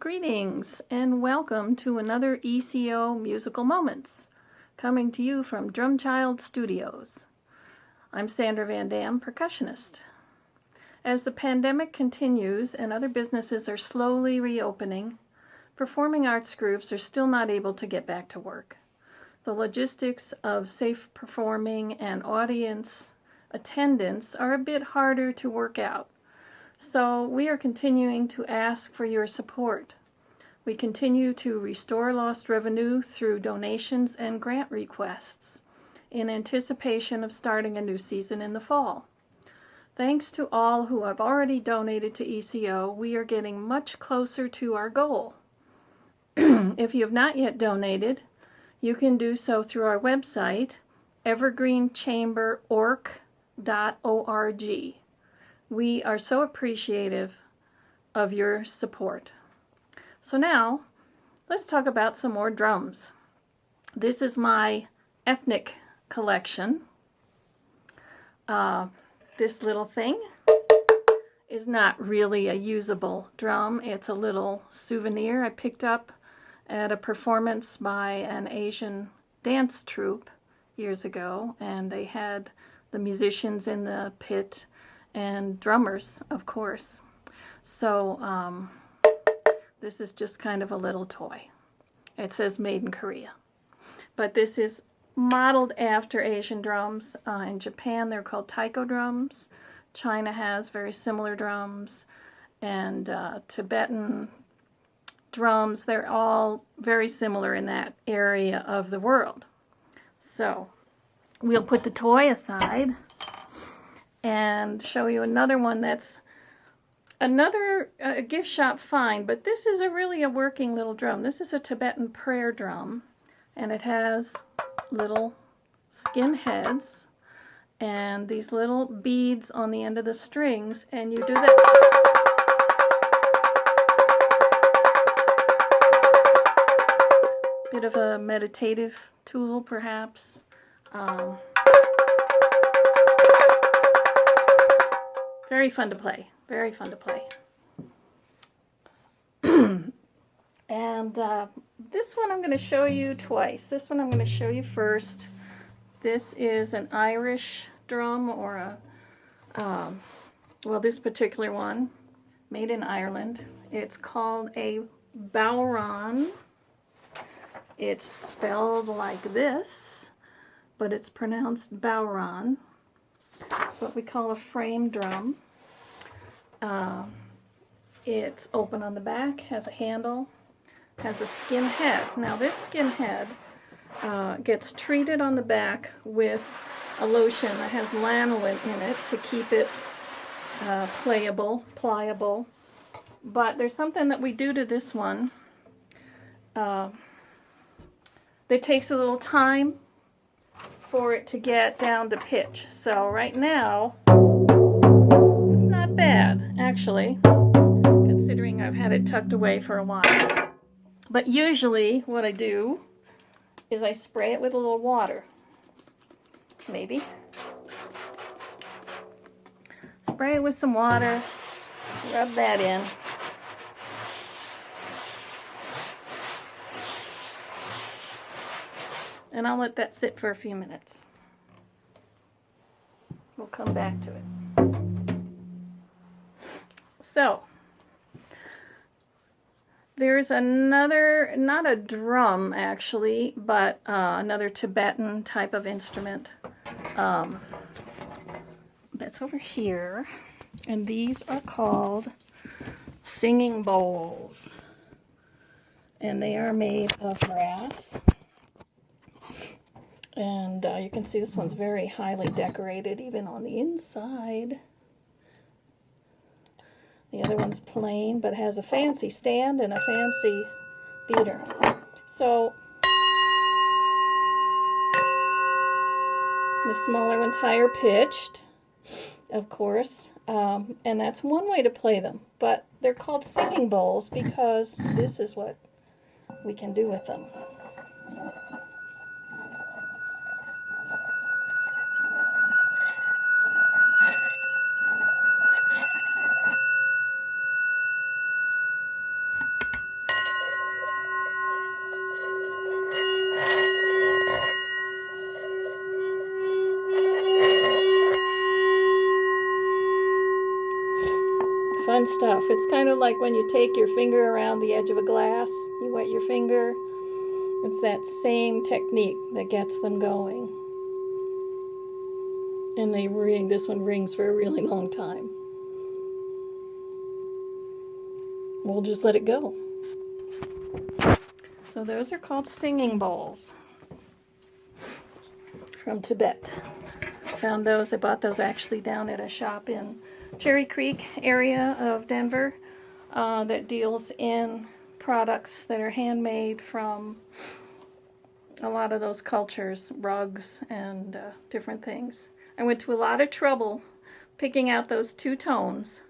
Greetings and welcome to another ECO Musical Moments, coming to you from Drumchild Studios. I'm Sandra Van Dam, percussionist. As the pandemic continues and other businesses are slowly reopening, performing arts groups are still not able to get back to work. The logistics of safe performing and audience attendance are a bit harder to work out. So we are continuing to ask for your support. We continue to restore lost revenue through donations and grant requests in anticipation of starting a new season in the fall. Thanks to all who have already donated to ECO, we are getting much closer to our goal. If you have not yet donated, you can do so through our website, evergreenchamberorg.org. We are so appreciative of your support. So now, let's talk about some more drums. This is my ethnic collection. This little thing is not really a usable drum. It's a little souvenir I picked up at a performance by an Asian dance troupe years ago, and they had the musicians in the pit and drummers, of course. So this is just kind of a little toy. It says made in Korea. But this is modeled after Asian drums. In Japan they're called taiko drums. China has very similar drums. And Tibetan drums, they're all very similar in that area of the world. So we'll put the toy aside and show you another one that's another gift shop find, but this is really a working little drum. This is a Tibetan prayer drum, and it has little skin heads and these little beads on the end of the strings, and you do this. Bit of a meditative tool, perhaps. Very fun to play. Very fun to play. And this one I'm going to show you twice. This one I'm going to show you first. This is an Irish drum, or well, this particular one, made in Ireland. It's called a Balron. It's spelled like this, but it's pronounced Balron. It's what we call a frame drum. It's open on the back, has a handle, has a skin head. Now this skin head gets treated on the back with a lotion that has lanolin in it to keep it pliable. But there's something that we do to this one that takes a little time for it to get down to pitch. So right now, it's not bad, actually, considering I've had it tucked away for a while. But usually what I do is I spray it with a little water. Maybe. Spray it with some water, rub that in. And I'll let that sit for a few minutes. We'll come back to it. So, there's another, not a drum actually, but another Tibetan type of instrument that's over here. And these are called singing bowls. And they are made of brass. And you can see this one's very highly decorated, even on the inside. The other one's plain, but has a fancy stand and a fancy beater. So, the smaller one's higher pitched, of course, and that's one way to play them. But they're called singing bowls because this is what we can do with them. fun stuff. It's kind of like when you take your finger around the edge of a glass, you wet your finger. It's that same technique that gets them going. And they ring, this one rings for a really long time. We'll just let it go. So those are called singing bowls from Tibet. Found those, I bought those actually down at a shop in Cherry Creek area of Denver that deals in products that are handmade from a lot of those cultures, rugs and different things. I went to a lot of trouble picking out those two tones.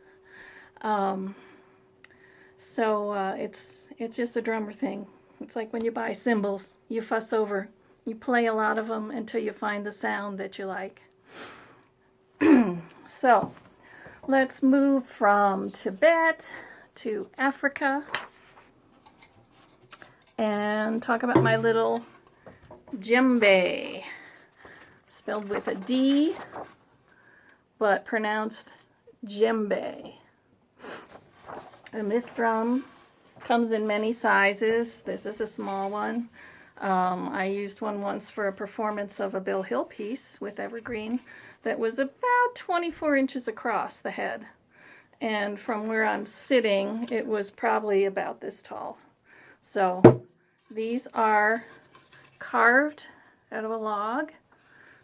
It's just a drummer thing. It's like when you buy cymbals, you fuss over, you play a lot of them until you find the sound that you like. So, let's move from Tibet to Africa and talk about my little djembe, spelled with a D, but pronounced djembe. And this drum comes in many sizes. This is a small one. I used one once for a performance of a Bill Hill piece with evergreen that was about 24 inches across the head. And from where I'm sitting, it was probably about this tall. So these are carved out of a log.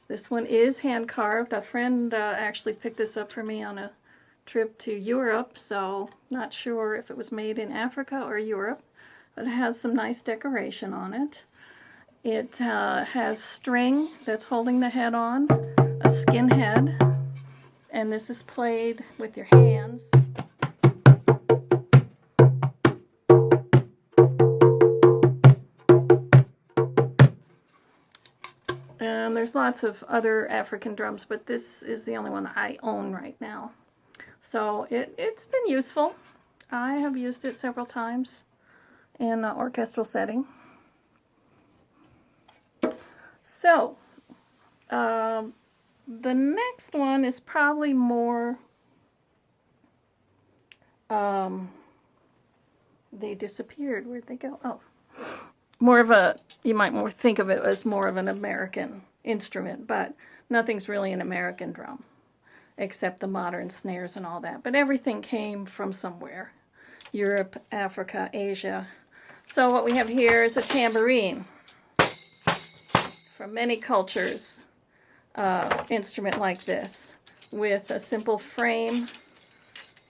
This one is hand carved. A friend actually picked this up for me on a trip to Europe, so not sure if it was made in Africa or Europe, but it has some nice decoration on it. It has string that's holding the head on, a skin head, and this is played with your hands. And there's lots of other African drums, but this is the only one I own right now. So it's been useful. I have used it several times in an orchestral setting. So, the next one is probably more, they disappeared. Where'd they go? Oh, more of a, you might more think of it as more of an American instrument, but nothing's really an American drum, except the modern snares and all that. But everything came from somewhere. Europe, Africa, Asia. So what we have here is a tambourine. From many cultures, instrument like this, with a simple frame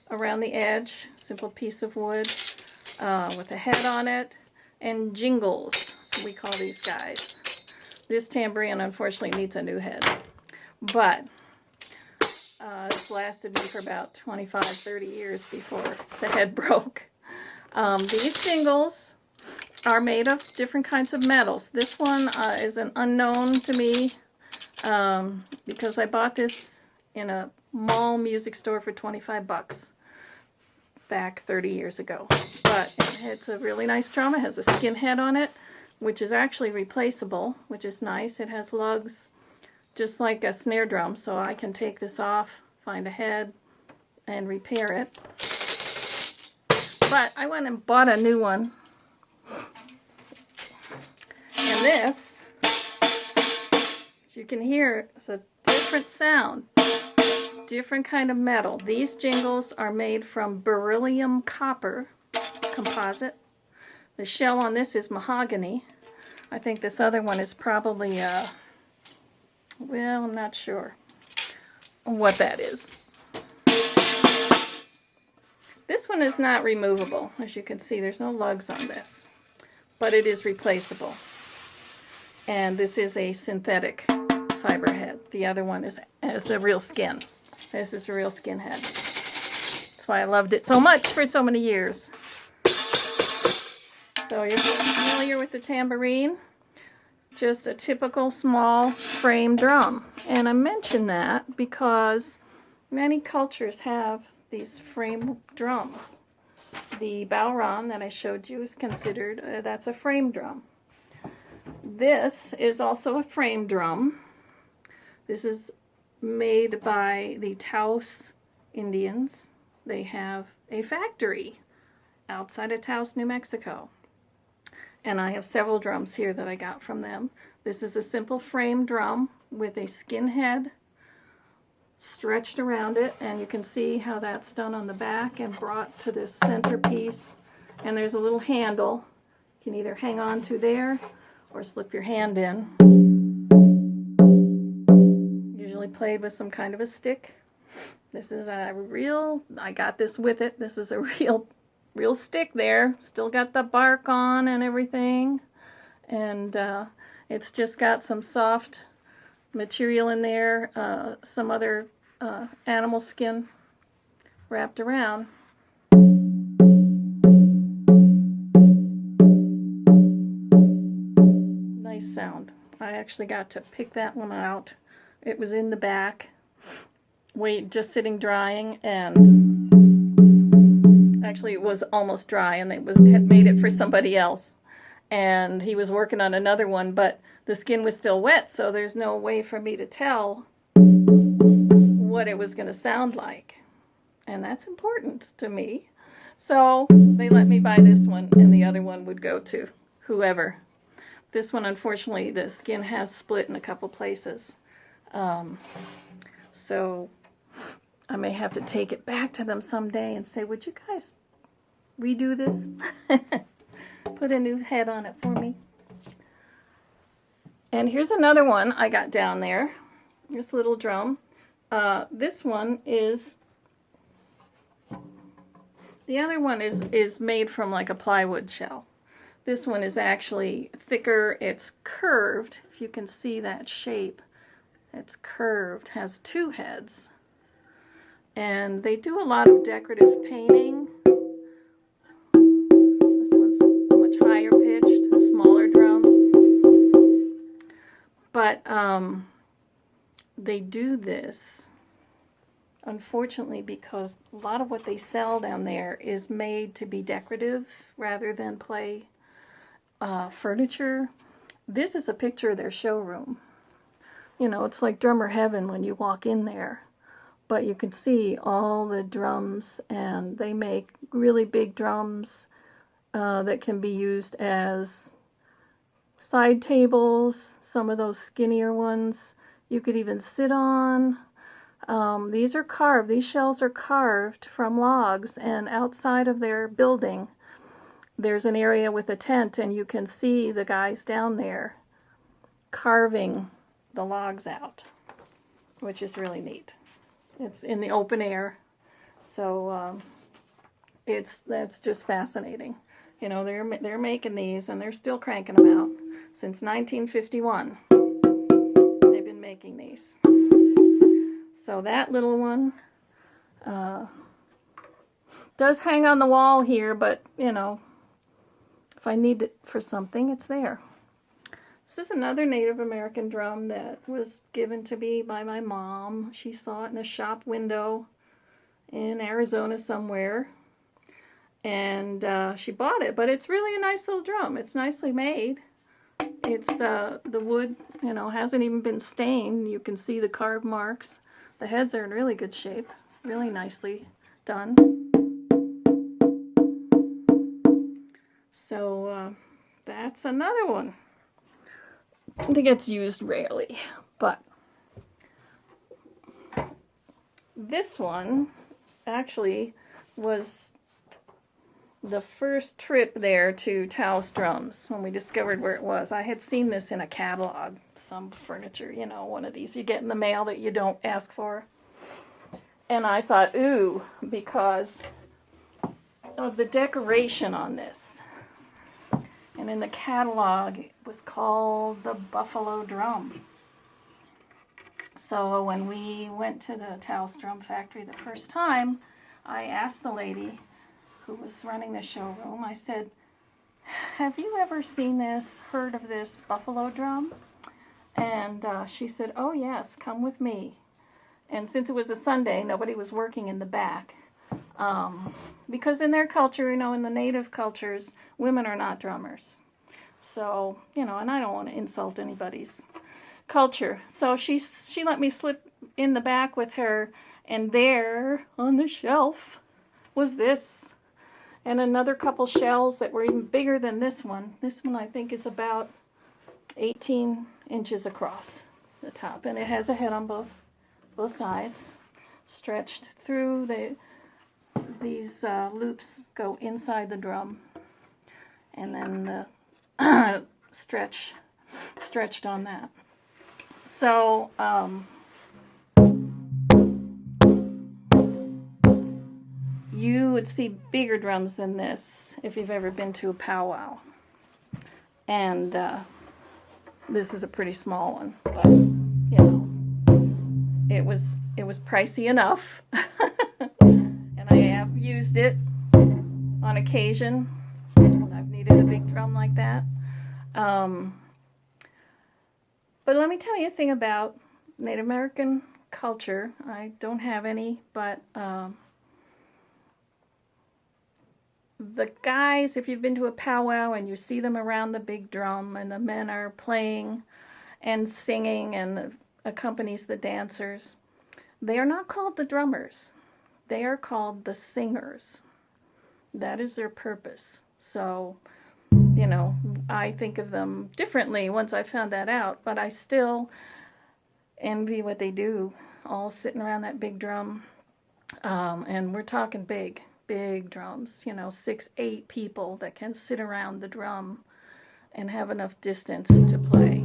around the edge, simple piece of wood, with a head on it, and jingles, so we call these guys. This tambourine unfortunately needs a new head, but it's lasted me for about 25, 30 years before the head broke. These jingles are made of different kinds of metals. This one is an unknown to me because I bought this in a mall music store for 25 bucks back 30 years ago. But it's a really nice drum. It has a skin head on it, which is actually replaceable, which is nice. It has lugs just like a snare drum, so I can take this off, find a head, and repair it. But I went and bought a new one. And this, as you can hear, it's a different sound, different kind of metal. These jingles are made from beryllium copper composite. The shell on this is mahogany. I think this other one is probably, well, I'm not sure what that is. This one is not removable. As you can see, there's no lugs on this, but it is replaceable. And this is a synthetic fiber head. The other one is a real skin. This is a real skin head. That's why I loved it so much for so many years. So you're familiar with the tambourine? Just a typical small frame drum. And I mention that because many cultures have these frame drums. The Balron that I showed you is considered, that's a frame drum. This is also a frame drum. This is made by the Taos Indians. They have a factory outside of Taos, New Mexico. And I have several drums here that I got from them. This is a simple frame drum with a skin head stretched around it, and you can see how that's done on the back and brought to this centerpiece. And there's a little handle you can either hang on to there or slip your hand in. Usually played with some kind of a stick. This is a real, I got this with it. This is a real stick there. Still got the bark on and everything. And it's just got some soft material in there, some other animal skin wrapped around. Nice sound. I actually got to pick that one out. It was in the back, just sitting drying, and actually it was almost dry, and they had made it for somebody else. And he was working on another one, but the skin was still wet, so there's no way for me to tell what it was going to sound like. And that's important to me. So they let me buy this one, and the other one would go to whoever. This one, unfortunately, the skin has split in a couple places. So I may have to take it back to them someday and say, would you guys redo this? Put a new head on it for me. And here's another one I got down there. This little drum. This one is, the other one is made from like a plywood shell. This one is actually thicker. It's curved. If you can see that shape, it's curved, has two heads. And they do a lot of decorative painting. This one's much higher pitched, a smaller drum. But they do this, unfortunately, because a lot of what they sell down there is made to be decorative rather than play furniture. This is a picture of their showroom. You know, it's like drummer heaven when you walk in there. But you can see all the drums, and they make really big drums that can be used as side tables, some of those skinnier ones you could even sit on. These are carved. These shells are carved from logs, and outside of their building there's an area with a tent, and you can see the guys down there carving the logs out, which is really neat. It's in the open air, so that's just fascinating. You know, they're making these, and they're still cranking them out. Since 1951, they've been making these. So that little one does hang on the wall here, but, you know, if I need it for something, it's there. This is another Native American drum that was given to me by my mom. She saw it in a shop window in Arizona somewhere, and she bought it. But it's really a nice little drum. It's nicely made. It's the wood, you know, hasn't even been stained. You can see the carved marks. The heads are in really good shape. Really nicely done. So that's another one. I think it's used rarely, but this one actually was the first trip there to Taos Drums when we discovered where it was. I had seen this in a catalog, some furniture, you know, one of these you get in the mail that you don't ask for. And I thought, ooh, because of the decoration on this. And in the catalog, it was called the Buffalo Drum. So when we went to the Taos Drum Factory the first time, I asked the lady who was running the showroom, I said, have you ever seen this, heard of this buffalo drum? And she said, oh yes, come with me. And since it was a Sunday, nobody was working in the back. Because in their culture, you know, in the native cultures, women are not drummers. So, you know, and I don't want to insult anybody's culture. So she let me slip in the back with her, and there on the shelf was this. And another couple shells that were even bigger than this one. This one I think is about 18 inches across the top. And it has a head on both sides. Stretched through. These loops go inside the drum. And then the stretched on that. So, you would see bigger drums than this if you've ever been to a powwow. And this is a pretty small one, but you know, it was pricey enough. And I have used it on occasion when I've needed a big drum like that. But let me tell you a thing about Native American culture. I don't have any, but the guys, if you've been to a powwow and you see them around the big drum and the men are playing and singing and accompanies the dancers, they are not called the drummers. They are called the singers. That is their purpose. So, you know, I think of them differently once I found that out, but I still envy what they do, all sitting around that big drum. And we're talking big drums, you know, 6-8 people that can sit around the drum and have enough distance to play.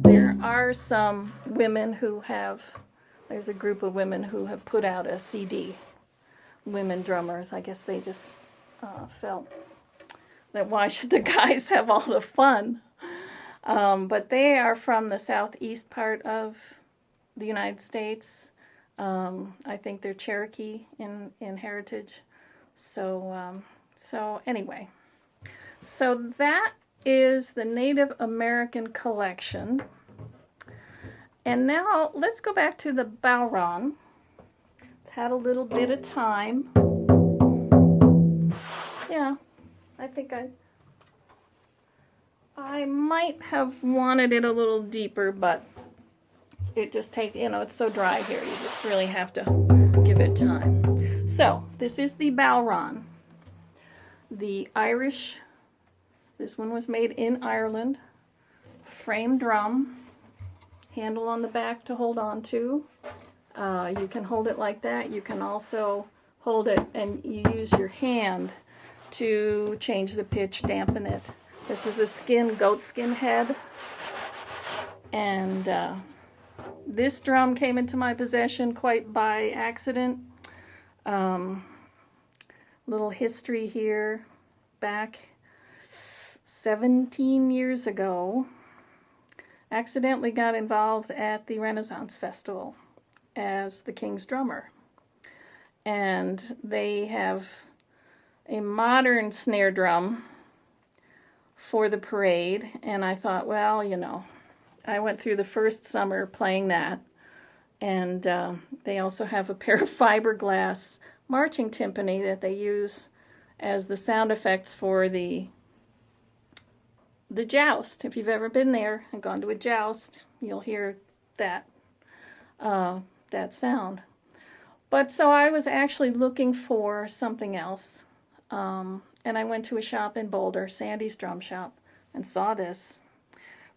There are some women who have, there's a group of women who have put out a CD, women drummers. I guess they just felt that why should the guys have all the fun? But they are from the southeast part of the United States. I think they're Cherokee in heritage. So anyway, so that is the Native American collection. And now let's go back to the Balron. It's had a little bit of time. Yeah, I think I might have wanted it a little deeper, but it just takes, you know, it's so dry here. You just really have to give it time. So, this is the Balron. The Irish, this one was made in Ireland. Frame drum. Handle on the back to hold on to. You can hold it like that. You can also hold it and you use your hand to change the pitch, dampen it. This is a goat skin head. And this drum came into my possession quite by accident. Little history here. Back 17 years ago, accidentally got involved at the Renaissance Festival as the King's drummer. And they have a modern snare drum for the parade. And I thought, well, you know, I went through the first summer playing that. And they also have a pair of fiberglass marching timpani that they use as the sound effects for the joust. If you've ever been there and gone to a joust, you'll hear that that sound. But so I was actually looking for something else, and I went to a shop in Boulder, Sandy's Drum Shop, and saw this.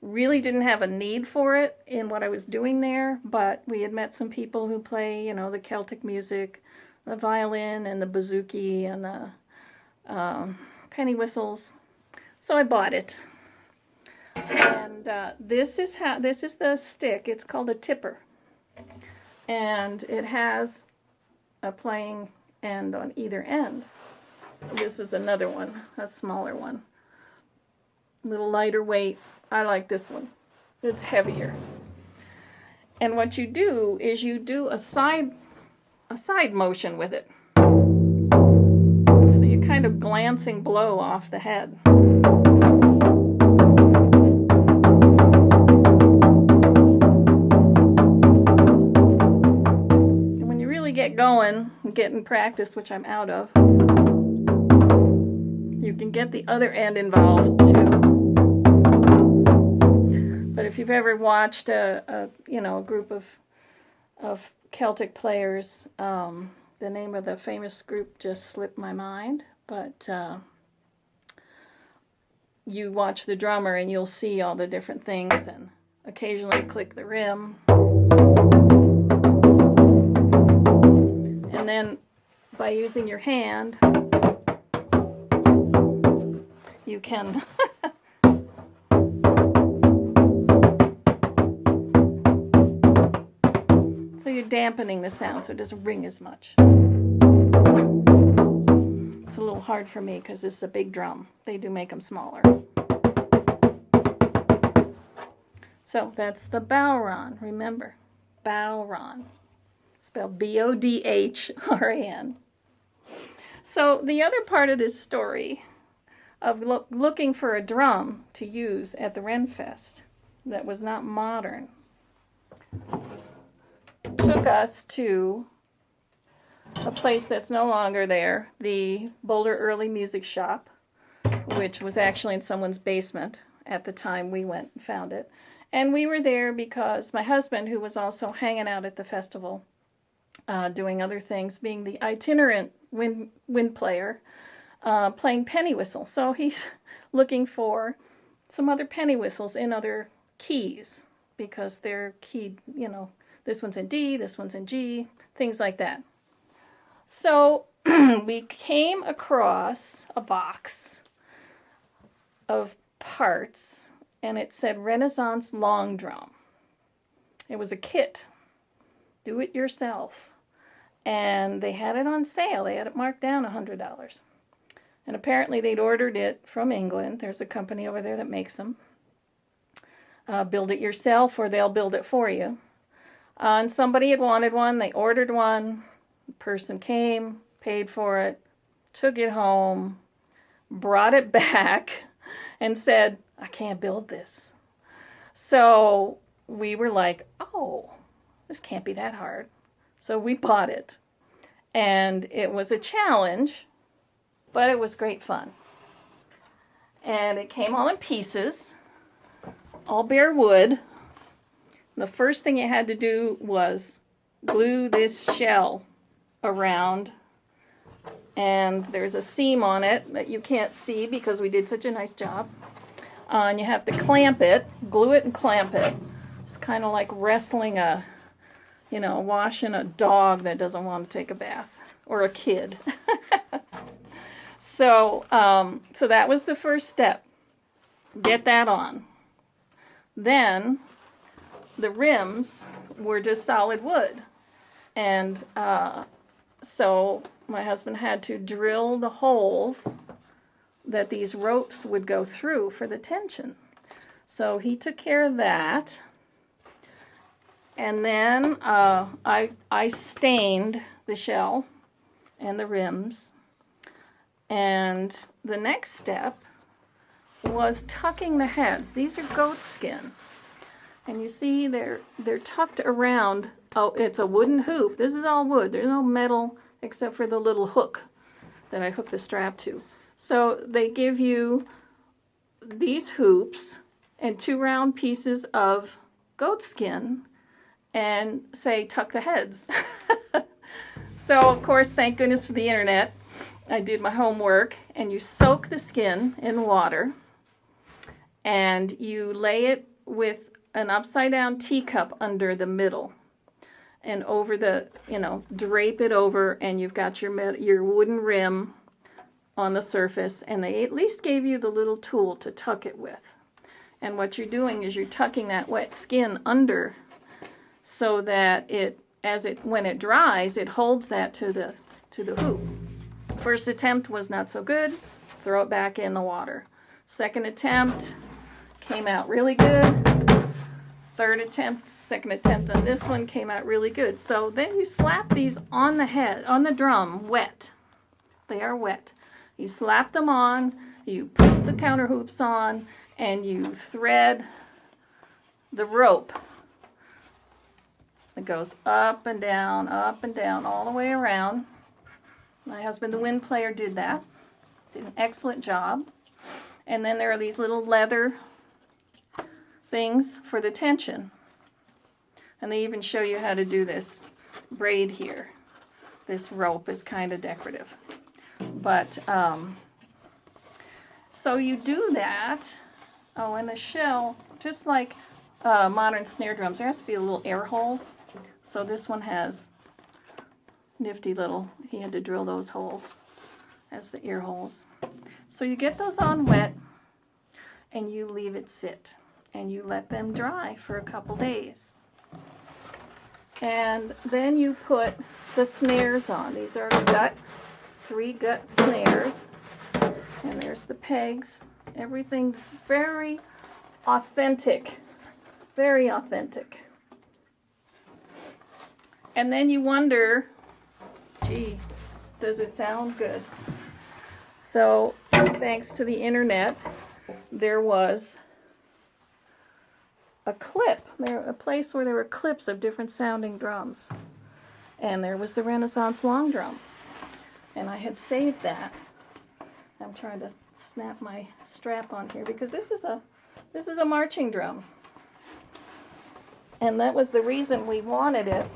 Really didn't have a need for it in what I was doing there, but we had met some people who play, you know, the Celtic music, the violin and the bouzouki and the penny whistles. So I bought it. And this is the stick. It's called a tipper. And it has a playing end on either end. This is another one, a smaller one. A little lighter weight. I like this one. It's heavier. And what you do is you do a side motion with it. So you kind of glancing blow off the head. And when you really get going, get in practice, which I'm out of, you can get the other end involved too. But if you've ever watched a group of Celtic players, The name of the famous group just slipped my mind, but you watch the drummer and you'll see all the different things, and occasionally click the rim. And then by using your hand, you can so you're dampening the sound so it doesn't ring as much. It's a little hard for me because this is a big drum. They do make them smaller. So that's the Balron. Remember, Balron. Spelled B-O-D-H-R-A-N. So the other part of this story of looking for a drum to use at the Renfest that was not modern took us to a place that's no longer there, the Boulder Early Music Shop, which was actually in someone's basement at the time we went and found it. And we were there because my husband, who was also hanging out at the festival, doing other things, being the itinerant wind player, playing penny whistle. So he's looking for some other penny whistles in other keys because they're keyed, you know, this one's in D, this one's in G, things like that. So we came across a box of parts, and it said Renaissance Long Drum. It was a kit, do it yourself, and they had it on sale. They had it marked down $100. And apparently they'd ordered it from England. There's a company over there that makes them. Build it yourself or they'll build it for you. And somebody had wanted one. They ordered one. The person came, paid for it, took it home, brought it back, and said, I can't build this. So we were like, oh, this can't be that hard. So we bought it. And it was a challenge, but it was great fun. And it came all in pieces, all bare wood. The first thing you had to do was glue this shell around, and there's a seam on it that you can't see because we did such a nice job. And you have to clamp it, glue it and clamp it. It's kind of like wrestling washing a dog that doesn't want to take a bath, or a kid. So that was the first step. Get that on. Then the rims were just solid wood. And so my husband had to drill the holes that these ropes would go through for the tension. So he took care of that. And then I stained the shell and the rims. And the next step was tucking the heads. These are goat skin. And you see they're tucked around. Oh, it's a wooden hoop. This is all wood. There's no metal except for the little hook that I hook the strap to. So they give you these hoops and 2 round pieces of goat skin and say tuck the heads. So of course, thank goodness for the internet, I did my homework, and you soak the skin in water and you lay it with an upside down teacup under the middle and over the, drape it over, and you've got your wooden rim on the surface, and they at least gave you the little tool to tuck it with. And what you're doing is you're tucking that wet skin under so that when it dries, it holds that to the hoop. First attempt was not so good. Throw it back in the water. Second attempt came out really good. Second attempt on this one came out really good. So then you slap these on the drum, wet. They are wet. You slap them on, you put the counter hoops on, and you thread the rope. It goes up and down, all the way around. My husband, the wind player, did that. Did an excellent job. And then there are these little leather things for the tension. And they even show you how to do this braid here. this rope is kind of decorative. But, so you do that. Oh, and the shell, just like modern snare drums, there has to be a little air hole. So this one has nifty little, he had to drill those holes as the ear holes. So you get those on wet and you leave it sit and you let them dry for a couple days. And then you put the snares on. These are three gut snares. And there's the pegs. Everything very authentic. Very authentic. And then you wonder, gee, does it sound good? So, thanks to the internet, there was a clip, a place where there were clips of different sounding drums. And there was the Renaissance long drum. And I had saved that. I'm trying to snap my strap on here because this is a marching drum. And that was the reason we wanted it,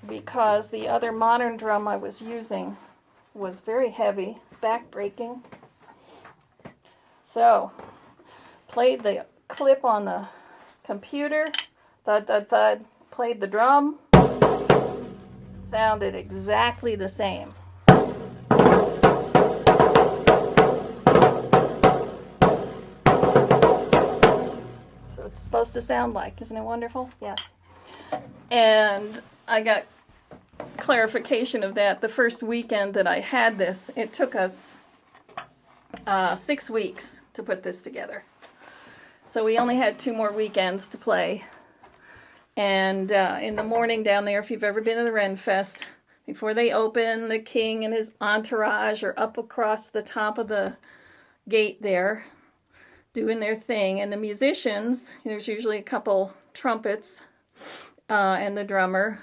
because the other modern drum I was using was very heavy, back-breaking. So, played the clip on the computer, thud, thud, thud, played the drum, sounded exactly the same. So it's supposed to sound like, isn't it wonderful? Yes. And I got clarification of that the first weekend that I had this. It took us 6 weeks to put this together. So we only had 2 more weekends to play. And in the morning down there, if you've ever been to the Ren Fest, before they open, the king and his entourage are up across the top of the gate there doing their thing. And the musicians, there's usually a couple trumpets and the drummer,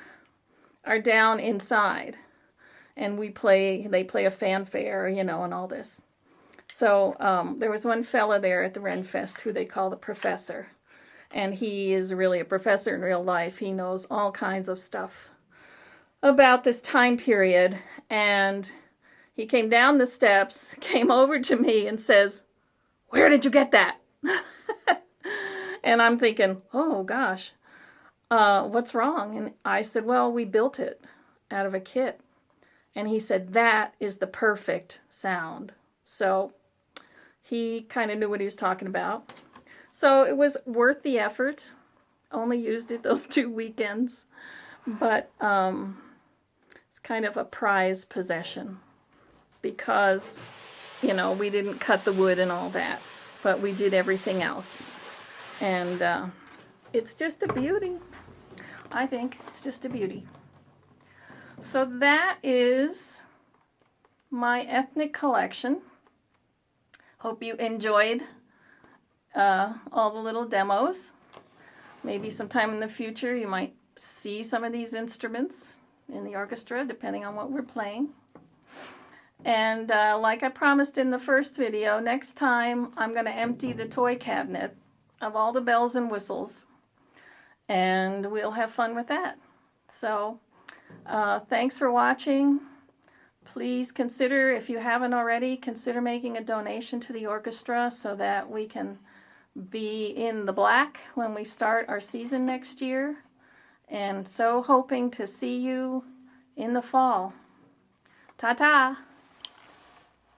are down inside, and they play a fanfare, and all this. So there was one fella there at the Ren Fest who they call the professor, and he is really a professor in real life. He knows all kinds of stuff about this time period, and he came down the steps, came over to me and says, "Where did you get that?" And I'm thinking, oh gosh. What's wrong? And I said, well, we built it out of a kit. And he said, that is the perfect sound. So he kind of knew what he was talking about. So it was worth the effort. Only used it those 2 weekends. But it's kind of a prized possession. Because, we didn't cut the wood and all that. But we did everything else. And it's just a beauty. I think it's just a beauty. So that is my ethnic collection. Hope you enjoyed all the little demos. Maybe sometime in the future you might see some of these instruments in the orchestra, depending on what we're playing. And like I promised in the first video, next time I'm going to empty the toy cabinet of all the bells and whistles, and we'll have fun with that. So thanks for watching. Please consider, if you haven't already, consider making a donation to the orchestra so that we can be in the black when we start our season next year. And so hoping to see you in the fall. Ta-ta!